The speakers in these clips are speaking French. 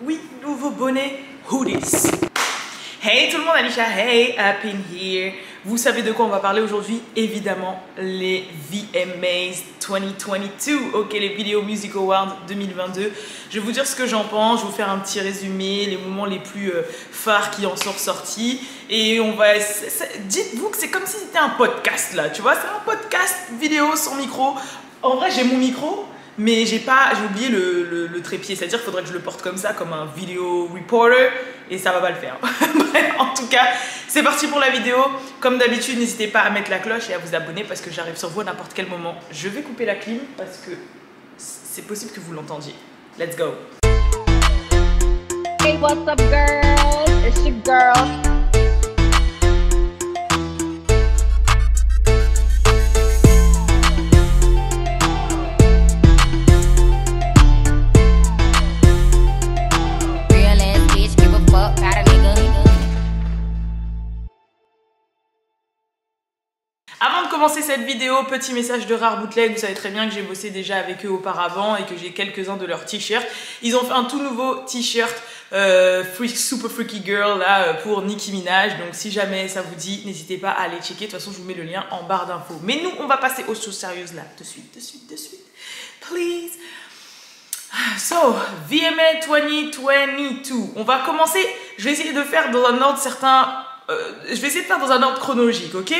Oui, nouveau bonnet hoodies. Hey tout le monde, Alicia, hey, up in here. Vous savez de quoi on va parler aujourd'hui? Évidemment, les VMAs 2022, ok, les Video Music Awards 2022. Je vais vous dire ce que j'en pense, je vais vous faire un petit résumé, les moments les plus phares qui en sont ressortis. Et on va... Dites-vous que c'est comme si c'était un podcast là, tu vois, c'est un podcast vidéo sans micro. En vrai, j'ai mon micro, mais j'ai oublié le trépied, c'est-à-dire qu'il faudrait que je le porte comme ça, comme un video reporter, et ça va pas le faire. Bref, en tout cas, c'est parti pour la vidéo. Comme d'habitude, n'hésitez pas à mettre la cloche et à vous abonner parce que j'arrive sur vous à n'importe quel moment. Je vais couper la clim parce que c'est possible que vous l'entendiez. Let's go. Hey, what's up, girls? It's your girl. Avant de commencer cette vidéo, petit message de Rare Bootleg. Vous savez très bien que j'ai bossé déjà avec eux auparavant et que j'ai quelques-uns de leurs t-shirts. Ils ont fait un tout nouveau t-shirt Super Freaky Girl là, pour Nicki Minaj. Donc si jamais ça vous dit, n'hésitez pas à aller checker. De toute façon, je vous mets le lien en barre d'infos. Mais nous, on va passer aux choses sérieuses là. De suite. Please. So, VMA 2022. On va commencer. Je vais essayer de faire dans un ordre certain. Je vais essayer de faire dans un ordre chronologique, ok?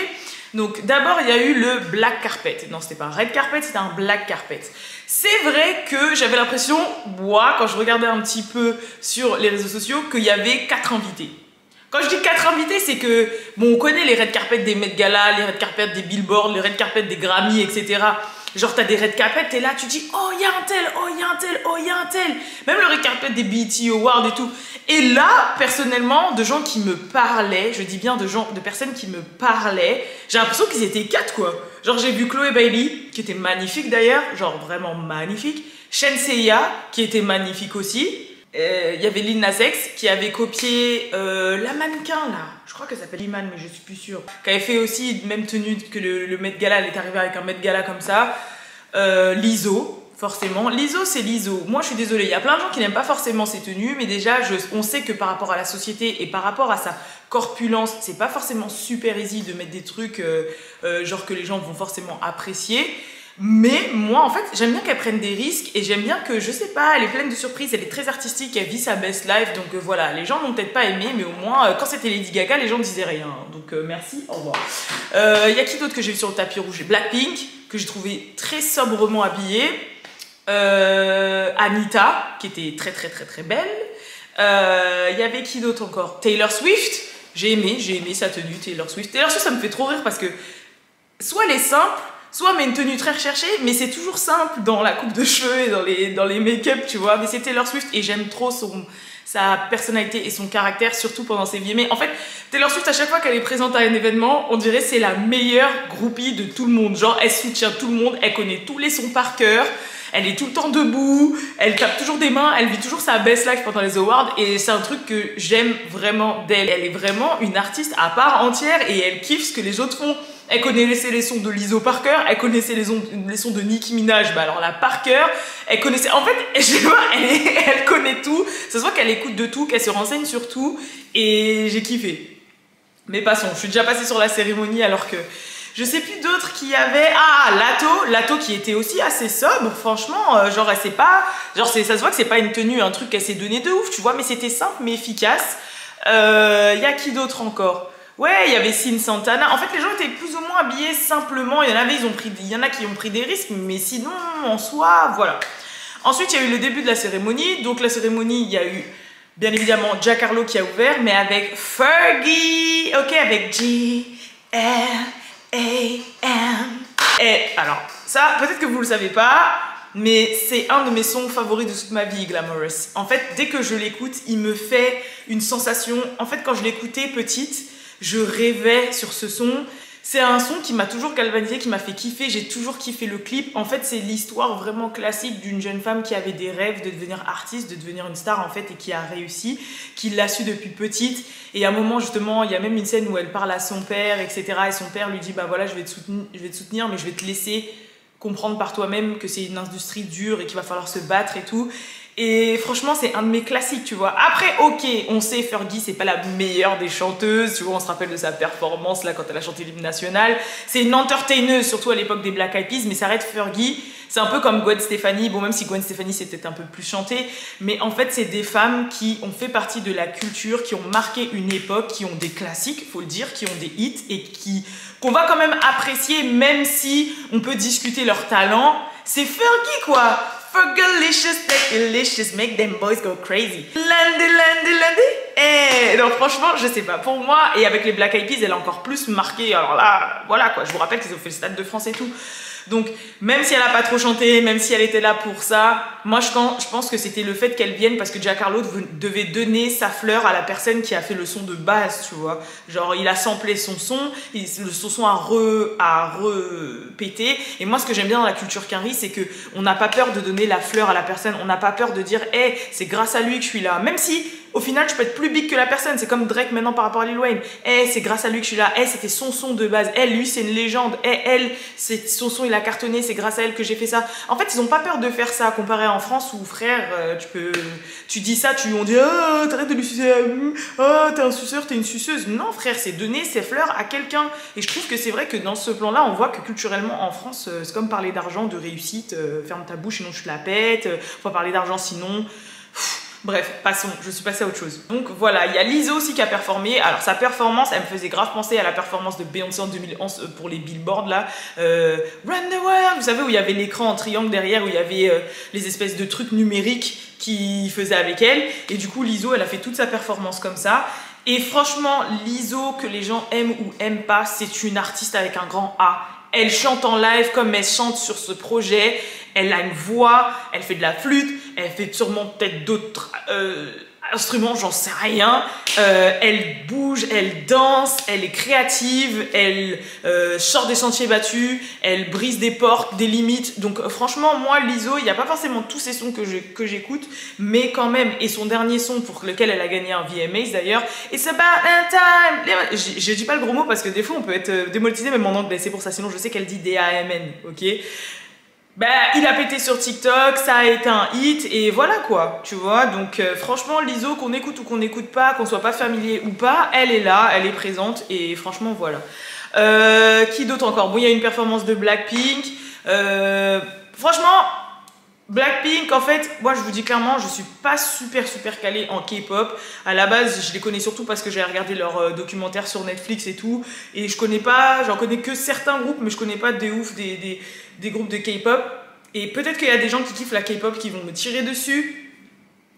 Donc d'abord il y a eu le black carpet. Non, c'était pas un red carpet, c'était un black carpet. C'est vrai que j'avais l'impression, moi, quand je regardais un petit peu sur les réseaux sociaux, qu'il y avait 4 invités. Quand je dis 4 invités, c'est que, bon, on connaît les red carpets des Met Gala, les red carpets des Billboard, les red carpets des Grammy, etc. Genre, t'as des red carpets, t'es là, tu dis, oh, il y a un tel, oh, il y a un tel, oh, il y a un tel. Même le red carpet des BET Awards et tout. Et là, personnellement, de gens qui me parlaient, je dis bien de personnes qui me parlaient, j'ai l'impression qu'ils étaient 4, quoi. Genre, j'ai vu Chloé Bailey, qui était magnifique d'ailleurs, genre vraiment magnifique. Shenseea, qui était magnifique aussi. Il y avait Lil Nas X qui avait copié la mannequin là, je crois qu'elle s'appelle Iman mais je suis plus sûre, qui avait fait aussi même tenue que le Met Gala, elle est arrivée avec un Met Gala comme ça. Lizzo, forcément, Lizzo c'est Lizzo, moi je suis désolée, il y a plein de gens qui n'aiment pas forcément ses tenues, mais déjà on sait que par rapport à la société et par rapport à sa corpulence, c'est pas forcément super easy de mettre des trucs genre que les gens vont forcément apprécier. Mais moi, en fait, j'aime bien qu'elle prenne des risques et j'aime bien que, je sais pas, elle est pleine de surprises, elle est très artistique, elle vit sa best life. Donc voilà, les gens n'ont peut-être pas aimé, mais au moins, quand c'était Lady Gaga, les gens ne disaient rien. Donc merci, au revoir. Y a qui d'autre que j'ai vu sur le tapis rouge? Blackpink, que j'ai trouvé très sobrement habillée. Anita, qui était très belle. Y avait qui d'autre encore? Taylor Swift. J'ai aimé sa tenue, Taylor Swift. Taylor Swift, ça me fait trop rire parce que soit elle est simple, soit met une tenue très recherchée, mais c'est toujours simple dans la coupe de cheveux et dans les make-up, tu vois. Mais c'est Taylor Swift et j'aime trop sa personnalité et son caractère, surtout pendant ses VMA. En fait, Taylor Swift, à chaque fois qu'elle est présente à un événement, on dirait c'est la meilleure groupie de tout le monde. Genre, elle soutient tout le monde, elle connaît tous les sons par cœur, elle est tout le temps debout, elle tape toujours des mains, elle vit toujours sa best life pendant les awards et c'est un truc que j'aime vraiment d'elle. Elle est vraiment une artiste à part entière et elle kiffe ce que les autres font. Elle connaissait les sons de Lizzo par cœur, elle connaissait les sons de Nicki Minaj, bah alors là par cœur, elle connaissait, en fait, je sais pas, elle connaît tout, ça se voit qu'elle écoute de tout, qu'elle se renseigne sur tout, et j'ai kiffé. Mais passons, je suis déjà passée sur la cérémonie alors que je sais plus d'autres qui avaient, Lato qui était aussi assez sobre, franchement, genre elle sait pas, genre ça se voit que c'est pas une tenue, un truc qu'elle s'est donné de ouf, tu vois, mais c'était simple mais efficace. Y a qui d'autre encore? Ouais, il y avait Sin Santana. En fait, les gens étaient plus ou moins habillés simplement. Il y en a qui ont pris des risques, mais sinon, en soi, voilà. Ensuite, il y a eu le début de la cérémonie. Donc, la cérémonie, il y a eu, bien évidemment, Jack Harlow qui a ouvert, mais avec Fergie. Ok, avec G-L-A-M. Et alors, ça, peut-être que vous le savez pas, mais c'est un de mes sons favoris de toute ma vie, Glamorous. En fait, dès que je l'écoute, il me fait une sensation. En fait, quand je l'écoutais petite, je rêvais sur ce son. C'est un son qui m'a toujours galvanisé, qui m'a fait kiffer. J'ai toujours kiffé le clip. En fait, c'est l'histoire vraiment classique d'une jeune femme qui avait des rêves de devenir artiste, de devenir une star en fait, et qui a réussi, qui l'a su depuis petite. Et à un moment, justement, il y a même une scène où elle parle à son père, etc. Et son père lui dit, bah voilà, je vais te soutenir, mais je vais te laisser comprendre par toi-même que c'est une industrie dure et qu'il va falloir se battre et tout. Et franchement, c'est un de mes classiques, tu vois. Après, ok, on sait, Fergie, c'est pas la meilleure des chanteuses. Tu vois, on se rappelle de sa performance, là, quand elle a chanté l'hymne national. C'est une entertaineuse, surtout à l'époque des Black Eyed Peas, mais ça reste Fergie. C'est un peu comme Gwen Stefani. Bon, même si Gwen Stefani, c'était un peu plus chanté. Mais en fait, c'est des femmes qui ont fait partie de la culture, qui ont marqué une époque, qui ont des classiques, faut le dire, qui ont des hits et qu'on va quand même apprécier, même si on peut discuter leur talent. C'est Fergie, quoi. Fergalicious, delicious, make them boys go crazy. Landy. Eh, donc franchement, je sais pas. Pour moi, et avec les Black Eyed Peas, elle a encore plus marqué. Alors là, voilà quoi. Je vous rappelle qu'ils ont fait le Stade de France et tout. Donc, même si elle a pas trop chanté, même si elle était là pour ça, moi je pense que c'était le fait qu'elle vienne parce que Jack Harlow devait donner sa fleur à la personne qui a fait le son de base, tu vois. Genre, il a samplé son son, son son a repété. Et moi, ce que j'aime bien dans la culture Quinry, c'est que on n'a pas peur de donner la fleur à la personne. On n'a pas peur de dire, hey, c'est grâce à lui que je suis là. Même si, au final, tu peux être plus big que la personne. C'est comme Drake maintenant par rapport à Lil Wayne. Hey, c'est grâce à lui que je suis là. Hey, c'était son son de base. Hey, lui, c'est une légende. Hey, elle, c'est son son, il a cartonné. C'est grâce à elle que j'ai fait ça. En fait, ils n'ont pas peur de faire ça comparé en France où, frère, tu dis ça, on dit, oh, t'arrêtes de lui sucer. Oh, t'es un suceur, t'es une suceuse. Non, frère, c'est donner ses fleurs à quelqu'un. Et je trouve que c'est vrai que dans ce plan-là, on voit que culturellement en France, c'est comme parler d'argent, de réussite. Ferme ta bouche, sinon je te la pète. Faut parler d'argent, sinon. Bref, passons, je suis passée à autre chose. Donc voilà, il y a Lizzo aussi qui a performé. Alors sa performance, elle me faisait grave penser à la performance de Beyoncé en 2011 pour les billboards là. Run the world, vous savez où il y avait l'écran en triangle derrière, où il y avait les espèces de trucs numériques qui faisaient avec elle. Et du coup, Lizzo, elle a fait toute sa performance comme ça. Et franchement, Lizzo, que les gens aiment ou aiment pas, c'est une artiste avec un grand A. Elle chante en live comme elle chante sur ce projet. Elle a une voix, elle fait de la flûte, elle fait sûrement peut-être d'autres instruments, j'en sais rien. Elle bouge, elle danse, elle est créative, elle sort des sentiers battus, elle brise des portes, des limites. Donc franchement, moi, Lizzo, il n'y a pas forcément tous ces sons que j'écoute, mais quand même, et son dernier son pour lequel elle a gagné un VMAs d'ailleurs, It's About Time. Je dis pas le gros mot parce que des fois on peut être démonétisé même en anglais, c'est pour ça, sinon je sais qu'elle dit D-A-M-N, ok? Bah, il a pété sur TikTok, ça a été un hit et voilà quoi, tu vois. Donc franchement, Lizzo, qu'on écoute ou qu'on n'écoute pas, qu'on soit pas familier ou pas, elle est là, elle est présente et franchement voilà. Qui d'autre encore? Bon, il y a une performance de Blackpink. Franchement, Blackpink, en fait, moi je vous dis clairement, je suis pas super calée en K-pop. À la base, je les connais surtout parce que j'ai regardé leurs documentaires sur Netflix et tout. Et je connais pas, j'en connais que certains groupes, mais je connais pas des ouf des groupes de K-pop. Et peut-être qu'il y a des gens qui kiffent la K-pop qui vont me tirer dessus.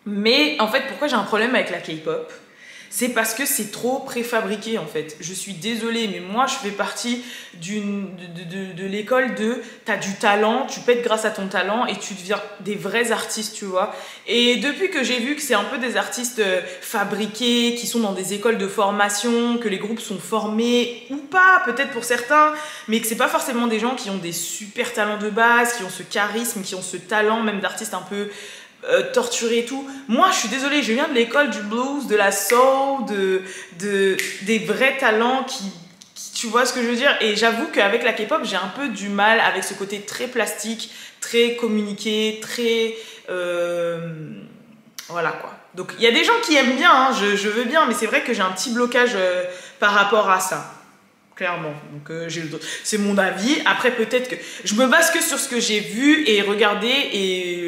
Mais en fait, pourquoi j'ai un problème avec la K-pop? C'est parce que c'est trop préfabriqué en fait. Je suis désolée, mais moi je fais partie de l'école de t'as du talent, tu pètes grâce à ton talent et tu deviens des vrais artistes, tu vois. Et depuis que j'ai vu que c'est un peu des artistes fabriqués, qui sont dans des écoles de formation, que les groupes sont formés ou pas, peut-être pour certains, mais que c'est pas forcément des gens qui ont des super talents de base, qui ont ce charisme, qui ont ce talent même d'artistes un peu torturé et tout. Moi, je suis désolée, je viens de l'école du blues, de la soul, des vrais talents qui tu vois ce que je veux dire? Et j'avoue qu'avec la K-pop, j'ai un peu du mal avec ce côté très plastique, très communiqué, très... voilà quoi. Donc, il y a des gens qui aiment bien, hein, je veux bien, mais c'est vrai que j'ai un petit blocage par rapport à ça. Clairement, donc c'est mon avis. Après peut-être que je me base que sur ce que j'ai vu et regardé et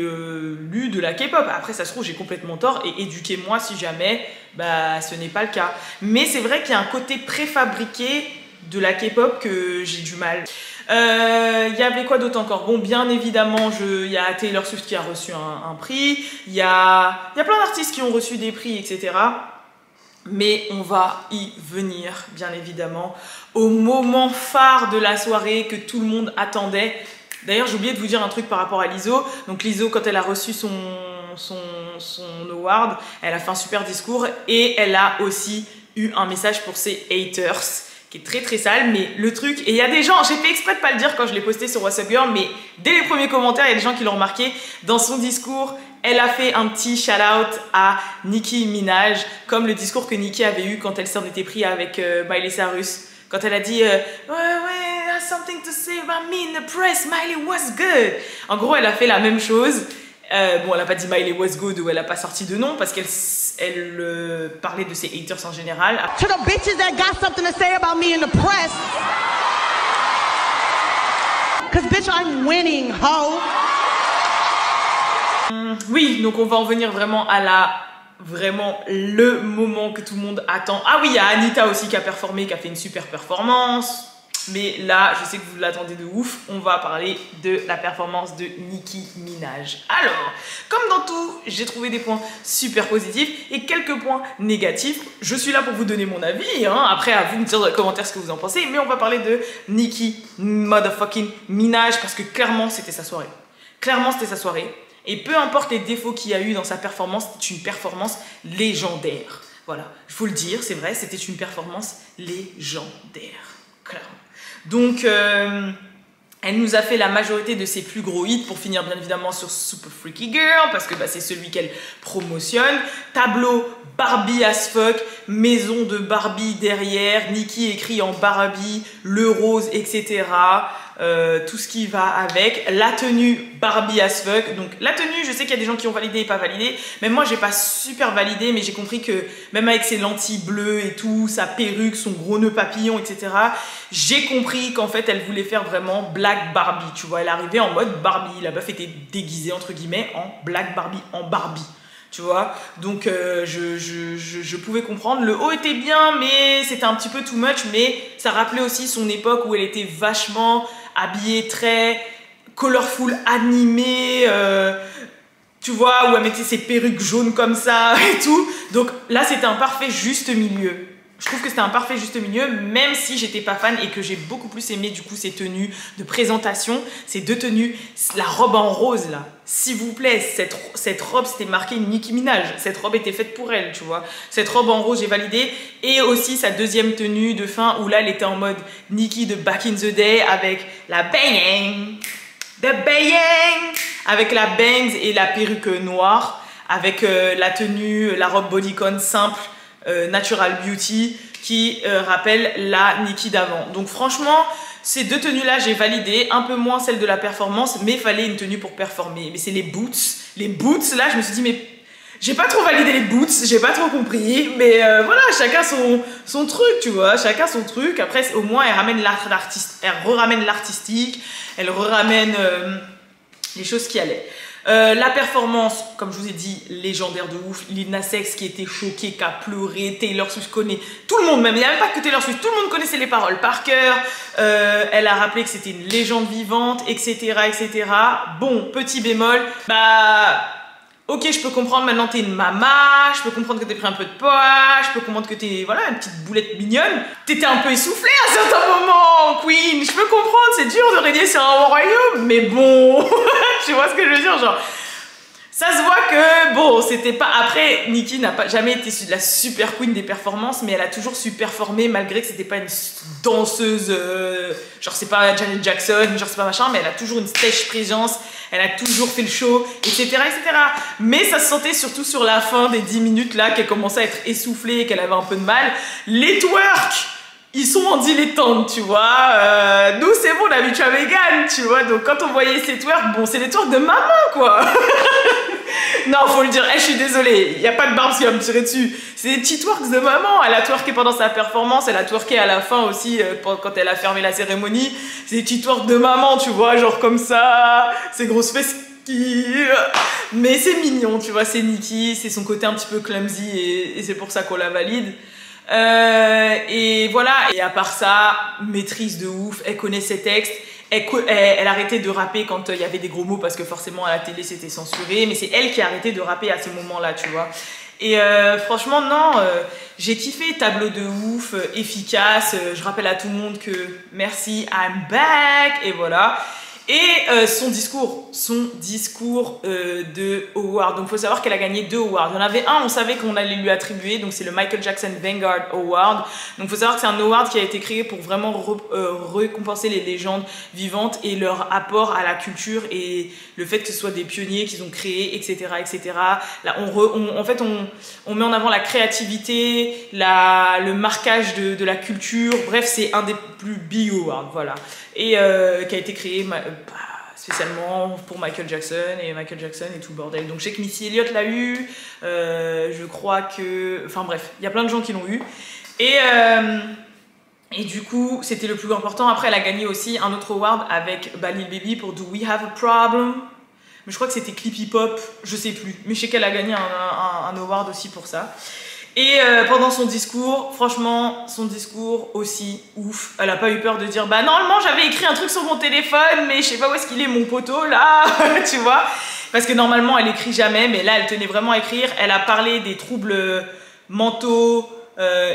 lu de la K-pop. Après ça se trouve j'ai complètement tort et éduquez-moi si jamais bah ce n'est pas le cas. Mais c'est vrai qu'il y a un côté préfabriqué de la K-pop que j'ai du mal. Il y avait quoi d'autre encore? Bon, bien évidemment, il y a Taylor Swift qui a reçu un prix. Il y a plein d'artistes qui ont reçu des prix, etc. Mais on va y venir, bien évidemment, au moment phare de la soirée que tout le monde attendait. D'ailleurs, j'ai oublié de vous dire un truc par rapport à Lizzo. Donc Lizzo, quand elle a reçu son award, elle a fait un super discours et elle a aussi eu un message pour ses haters qui est très sale, mais le truc, et il y a des gens, j'ai fait exprès de pas le dire quand je l'ai posté sur What's Up Girl, mais dès les premiers commentaires, il y a des gens qui l'ont remarqué, dans son discours, elle a fait un petit shout-out à Nicki Minaj, comme le discours que Nicki avait eu quand elle s'en était pris avec Miley Cyrus. Quand elle a dit ouais, something to say about me in the press, Miley was good. En gros, elle a fait la même chose. Bon, elle a pas dit Miley Was Good ou elle a pas sorti de nom parce qu'elle parlait de ses haters en général. To the bitches that got something to say about me in the press. Cause bitch, I'm winning, ho. Oui, donc on va en venir vraiment à vraiment le moment que tout le monde attend. Ah oui, il y a Anita aussi qui a performé, qui a fait une super performance. Mais là, je sais que vous l'attendez de ouf, on va parler de la performance de Nicki Minaj. Alors, comme dans tout, j'ai trouvé des points super positifs et quelques points négatifs. Je suis là pour vous donner mon avis, hein. Après à vous me dire dans les commentaires ce que vous en pensez, mais on va parler de Nicki motherfucking Minaj parce que clairement c'était sa soirée. Clairement c'était sa soirée. Et peu importe les défauts qu'il y a eu dans sa performance, c'est une performance légendaire. Voilà, il faut le dire, c'est vrai, c'était une performance légendaire, clairement. Donc, elle nous a fait la majorité de ses plus gros hits pour finir bien évidemment sur Super Freaky Girl parce que bah, c'est celui qu'elle promotionne. Tableau Barbie as fuck, maison de Barbie derrière, Nicki écrit en Barbie, le rose, etc. Tout ce qui va avec. La tenue Barbie as fuck. Donc la tenue, je sais qu'il y a des gens qui ont validé et pas validé. Même moi, j'ai pas super validé, mais j'ai compris que même avec ses lentilles bleues et tout, sa perruque, son gros nœud papillon, etc. J'ai compris qu'en fait, elle voulait faire vraiment Black Barbie. Tu vois, elle arrivait en mode Barbie. La meuf était déguisée entre guillemets en Black Barbie, en Barbie. Tu vois, donc je pouvais comprendre. Le haut était bien, mais c'était un petit peu too much. Mais ça rappelait aussi son époque où elle était vachement habillée très colorful, animée. Tu vois, où elle mettait ses perruques jaunes comme ça et tout. Donc là, c'était un parfait juste milieu. Je trouve que c'était un parfait juste milieu, même si j'étais pas fan et que j'ai beaucoup plus aimé du coup ces tenues de présentation, ces deux tenues, la robe en rose là, s'il vous plaît, cette robe c'était marqué Nicki Minaj, cette robe était faite pour elle, tu vois, cette robe en rose j'ai validé, et aussi sa deuxième tenue de fin où là elle était en mode Nicki de Back in the Day avec la bang, avec la bangs et la perruque noire, avec la tenue, la robe bodycon simple, Natural Beauty qui rappelle la Nicki d'avant. Donc franchement, ces deux tenues là j'ai validé, un peu moins celle de la performance, mais il fallait une tenue pour performer. Mais c'est les boots là je me suis dit mais j'ai pas trop validé les boots, j'ai pas trop compris, mais voilà, chacun son truc, tu vois, chacun son truc. Après au moins elle ramène l'artiste, elle re-ramène l'artistique, elle re-ramène les choses qui allaient. La performance, comme je vous ai dit, légendaire de ouf. Lil Nas X qui était choqué, qui a pleuré. Taylor Swift connaît, tout le monde même, il n'y a même pas que Taylor Swift, tout le monde connaissait les paroles par cœur. Elle a rappelé que c'était une légende vivante, etc., etc. Bon, petit bémol, bah... Ok, je peux comprendre maintenant t'es une mama, je peux comprendre que t'es pris un peu de poids, je peux comprendre que t'es, voilà, une petite boulette mignonne. T'étais un peu essoufflée à certains moments, Queen, je peux comprendre, c'est dur de régner sur un royaume, mais bon, tu vois ce que je veux dire, genre... Ça se voit que, bon, c'était pas... Après, Nicki n'a pas jamais été la super queen des performances, mais elle a toujours su performer malgré que c'était pas une danseuse... genre, c'est pas Janet Jackson, genre, c'est pas machin, mais elle a toujours une stage présence, elle a toujours fait le show, etc., etc. Mais ça se sentait surtout sur la fin des 10 minutes, là, qu'elle commençait à être essoufflée et qu'elle avait un peu de mal. Les twerks, ils sont en dilettante, tu vois. Nous, c'est bon, on a habitué à Megan, tu vois. Donc, quand on voyait ces twerks, bon, c'est les twerks de maman, quoi. Non, faut le dire, je suis désolée, il n'y a pas de barbe qui va me tirer dessus. C'est des petits twerks de maman. Elle a twerké pendant sa performance, elle a twerké à la fin aussi, quand elle a fermé la cérémonie. C'est des petits twerks de maman, tu vois, genre comme ça, ces grosses fesses qui... Mais c'est mignon, tu vois, c'est Nicki, c'est son côté un petit peu clumsy et c'est pour ça qu'on la valide. Et voilà, et à part ça, maîtrise de ouf, elle connaît ses textes. Elle arrêtait de rapper quand il y avait des gros mots parce que forcément à la télé c'était censuré, mais c'est elle qui a arrêté de rapper à ce moment-là, tu vois. Et franchement, non, j'ai kiffé, tableau de ouf, efficace. Je rappelle à tout le monde que merci, I'm back, et voilà. Et son discours de Award. Donc il faut savoir qu'elle a gagné 2 awards. Il y en avait un, on savait qu'on allait lui attribuer, donc c'est le Michael Jackson Vanguard Award. Donc il faut savoir que c'est un award qui a été créé pour vraiment récompenser les légendes vivantes et leur apport à la culture et le fait que ce soit des pionniers qu'ils ont créés, etc., etc. Là, en fait, on met en avant la créativité, le marquage de la culture. Bref, c'est un des plus big awards, voilà. Et qui a été créé spécialement pour Michael Jackson et tout le bordel. Donc je sais que Missy Elliott l'a eu, je crois que... Enfin bref, il y a plein de gens qui l'ont eu. Et du coup, c'était le plus important. Après, elle a gagné aussi un autre award avec Lil Baby pour Do We Have a Problem? Mais je crois que c'était Clippy Pop, je sais plus. Mais je sais qu'elle a gagné un award aussi pour ça. Et pendant son discours, franchement, son discours aussi ouf. Elle a pas eu peur de dire, bah normalement j'avais écrit un truc sur mon téléphone, mais je sais pas où est-ce qu'il est mon poteau là, tu vois. Parce que normalement elle écrit jamais, mais là elle tenait vraiment à écrire. Elle a parlé des troubles mentaux,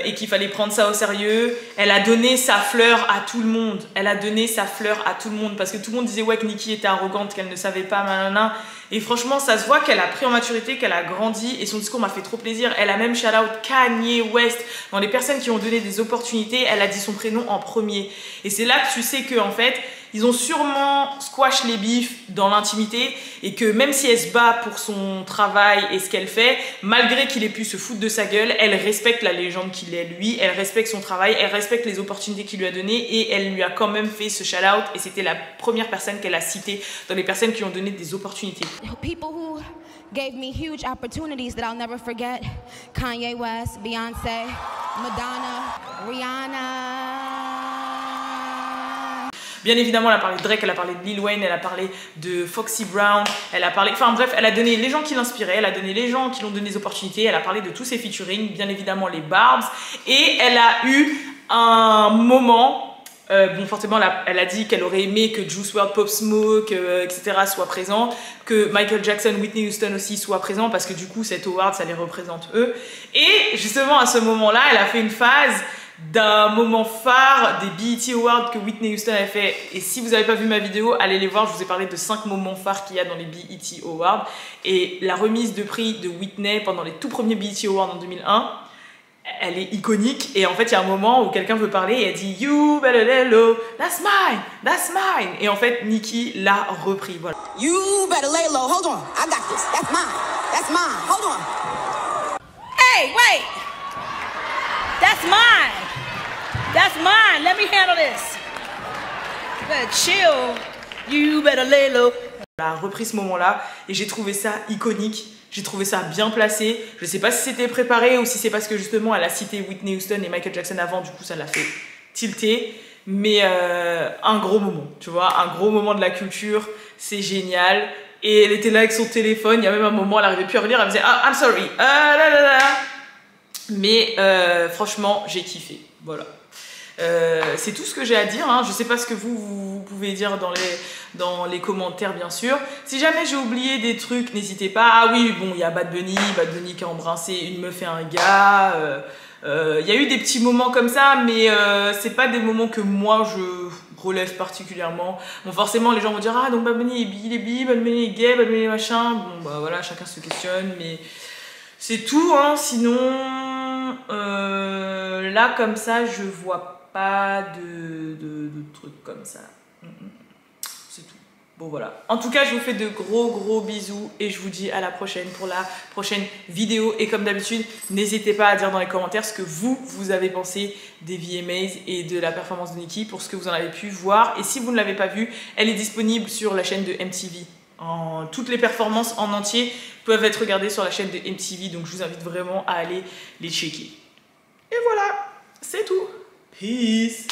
et qu'il fallait prendre ça au sérieux. Elle a donné sa fleur à tout le monde. Elle a donné sa fleur à tout le monde parce que tout le monde disait ouais que Nicki était arrogante, qu'elle ne savait pas, nanana. Et franchement, ça se voit qu'elle a pris en maturité, qu'elle a grandi et son discours m'a fait trop plaisir. Elle a même shout out Kanye West. Dans les personnes qui ont donné des opportunités, elle a dit son prénom en premier. Et c'est là que tu sais que en fait, ils ont sûrement squash les bifs dans l'intimité et que même si elle se bat pour son travail et ce qu'elle fait, malgré qu'il ait pu se foutre de sa gueule, elle respecte la légende qu'il est lui, elle respecte son travail, elle respecte les opportunités qu'il lui a données et elle lui a quand même fait ce shout-out et c'était la première personne qu'elle a citée dans les personnes qui lui ont donné des opportunités. People who gave me huge opportunities that I'll never forget. Kanye West, Beyoncé, Madonna, Rihanna. Bien évidemment, elle a parlé de Drake, elle a parlé de Lil Wayne, elle a parlé de Foxy Brown, elle a parlé... Enfin bref, elle a donné les gens qui l'inspiraient, elle a donné les gens qui lui ont donné des opportunités, elle a parlé de tous ses featuring, bien évidemment les Barbs, et elle a eu un moment... bon, forcément, elle a dit qu'elle aurait aimé que Juice WRLD, Pop Smoke, etc. soient présents, que Michael Jackson, Whitney Houston aussi soient présents, parce que du coup, cet award, ça les représente eux. Et justement, à ce moment-là, elle a fait une phase d'un moment phare des BET Awards que Whitney Houston a fait. Et si vous n'avez pas vu ma vidéo, allez les voir. Je vous ai parlé de 5 moments phares qu'il y a dans les BET Awards. Et la remise de prix de Whitney pendant les tout premiers BET Awards en 2001, elle est iconique. Et en fait, il y a un moment où quelqu'un veut parler et elle dit You better lay low, that's mine, that's mine. Et en fait, Nicki l'a repris. Voilà. You better lay low. Hold on, I got this. That's mine. That's mine. Hold on. Hey, wait. That's mine. That's mine. Let me handle this. You better chill. You better lay low. Elle a repris ce moment-là et j'ai trouvé ça iconique. J'ai trouvé ça bien placé. Je sais pas si c'était préparé ou si c'est parce que justement elle a cité Whitney Houston et Michael Jackson avant, du coup ça l'a fait tilter. Mais un gros moment, tu vois, un gros moment de la culture, c'est génial. Et elle était là avec son téléphone, il y a même un moment, elle n'arrivait plus à relire, elle faisait ah, I'm sorry, là, là, là. Mais franchement, j'ai kiffé, voilà. C'est tout ce que j'ai à dire, hein. Je sais pas ce que vous pouvez dire dans les commentaires bien sûr. Si jamais j'ai oublié des trucs, n'hésitez pas. Ah oui, bon, il y a Bad Bunny qui a embrassé une meuf et un gars. Il y a eu des petits moments comme ça, mais c'est pas des moments que moi je relève particulièrement. Bon, forcément les gens vont dire ah donc Bad Bunny il est bi, Bad Bunny est gay, Bad Bunny est machin. Bon bah voilà, chacun se questionne, mais c'est tout, hein. Sinon là comme ça je vois pas de trucs comme ça. C'est tout. Bon voilà. En tout cas, je vous fais de gros bisous et je vous dis à la prochaine pour la prochaine vidéo. Et comme d'habitude, n'hésitez pas à dire dans les commentaires ce que vous avez pensé des VMAs et de la performance de Nicki, pour ce que vous en avez pu voir. Et si vous ne l'avez pas vue, elle est disponible sur la chaîne de MTV. Toutes les performances en entier peuvent être regardées sur la chaîne de MTV. Donc je vous invite vraiment à aller les checker. Et voilà, c'est tout. Peace.